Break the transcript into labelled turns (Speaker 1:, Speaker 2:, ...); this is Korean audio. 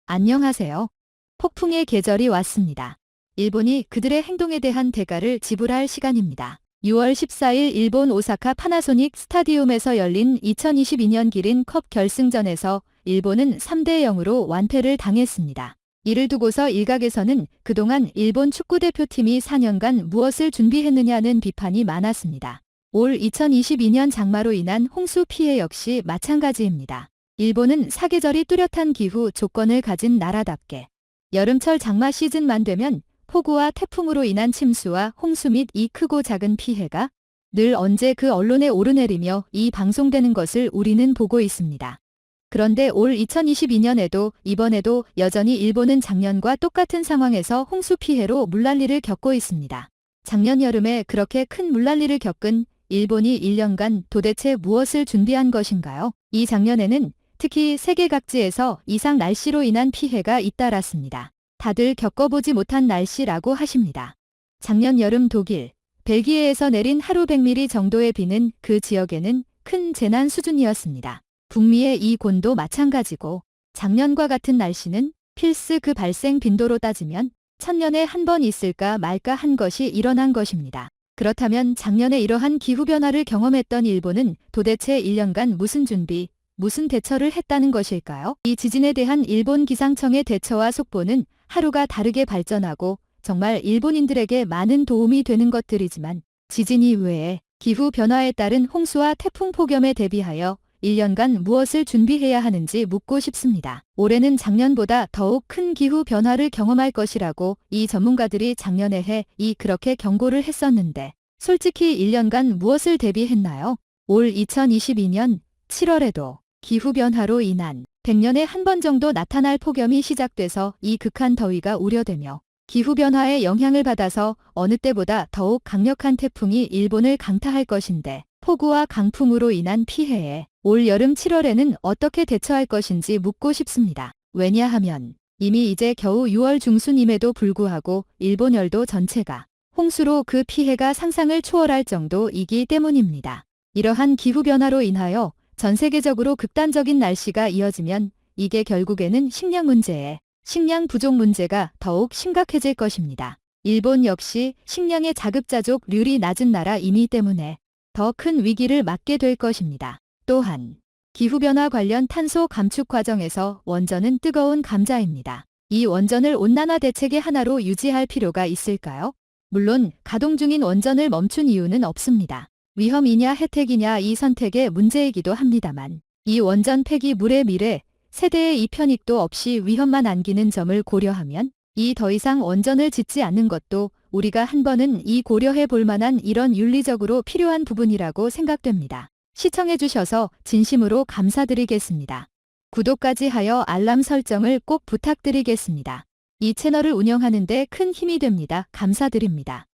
Speaker 1: 안녕하세요. 폭풍의 계절이 왔습니다. 일본이 그들의 행동에 대한 대가를 지불할 시간입니다. 6월 14일 일본 오사카 파나소닉 스타디움에서 열린 2022년 기린컵 결승전에서 일본은 3대 0으로 완패를 당했습니다. 이를 두고서 일각에서는 그동안 일본 축구대표팀이 4년간 무엇을 준비했느냐는 비판이 많았습니다. 올 2022년 장마로 인한 홍수 피해 역시 마찬가지입니다. 일본은 사계절이 뚜렷한 기후 조건을 가진 나라답게 여름철 장마 시즌만 되면 폭우와 태풍으로 인한 침수와 홍수 및 이 크고 작은 피해가 늘 언제 그 언론에 오르내리며 이 방송되는 것을 우리는 보고 있습니다. 그런데 올 2022년에도 이번에도 여전히 일본은 작년과 똑같은 상황에서 홍수 피해로 물난리를 겪고 있습니다. 작년 여름에 그렇게 큰 물난리를 겪은 일본이 1년간 도대체 무엇을 준비한 것인가요? 이 작년에는 특히 세계 각지에서 이상 날씨로 인한 피해가 잇따랐습니다. 다들 겪어보지 못한 날씨라고 하십니다. 작년 여름 독일, 벨기에에서 내린 하루 100mm 정도의 비는 그 지역에는 큰 재난 수준이었습니다. 북미의 이 곤도 마찬가지고 작년과 같은 날씨는 필스 그 발생 빈도로 따지면 1000년에 한 번 있을까 말까 한 것이 일어난 것입니다. 그렇다면 작년에 이러한 기후변화를 경험했던 일본은 도대체 1년간 무슨 준비, 무슨 대처를 했다는 것일까요? 이 지진에 대한 일본 기상청의 대처와 속보는 하루가 다르게 발전하고 정말 일본인들에게 많은 도움이 되는 것들이지만 지진 이외에 기후변화에 따른 홍수와 태풍 폭염에 대비하여 1년간 무엇을 준비해야 하는지 묻고 싶습니다. 올해는 작년보다 더욱 큰 기후변화를 경험할 것이라고 이 전문가들이 작년에 그렇게 경고를 했었는데 솔직히 1년간 무엇을 대비했나요? 올 2022년 7월에도 기후변화로 인한 100년에 한 번 정도 나타날 폭염이 시작돼서 이 극한 더위가 우려되며 기후변화의 영향을 받아서 어느 때보다 더욱 강력한 태풍이 일본을 강타할 것인데 폭우와 강풍으로 인한 피해에 올 여름 7월에는 어떻게 대처할 것인지 묻고 싶습니다. 왜냐하면 이미 이제 겨우 6월 중순임에도 불구하고 일본 열도 전체가 홍수로 그 피해가 상상을 초월할 정도이기 때문입니다. 이러한 기후변화로 인하여 전 세계적으로 극단적인 날씨가 이어지면 이게 결국에는 식량 문제에 식량 부족 문제가 더욱 심각해질 것입니다. 일본 역시 식량의 자급자족률이 낮은 나라이기 때문에 더 큰 위기를 맞게 될 것입니다. 또한 기후변화 관련 탄소 감축 과정에서 원전은 뜨거운 감자입니다. 이 원전을 온난화 대책의 하나로 유지할 필요가 있을까요? 물론 가동 중인 원전을 멈춘 이유는 없습니다. 위험이냐 혜택이냐 이 선택의 문제이기도 합니다만 이 원전 폐기 물의 미래 세대의 이 편익도 없이 위험만 안기는 점을 고려하면 이 더 이상 원전을 짓지 않는 것도 우리가 한 번은 이 고려해 볼 만한 이런 윤리적으로 필요한 부분이라고 생각됩니다. 시청해주셔서 진심으로 감사드리겠습니다. 구독까지 하여 알람 설정을 꼭 부탁드리겠습니다. 이 채널을 운영하는 데 큰 힘이 됩니다. 감사드립니다.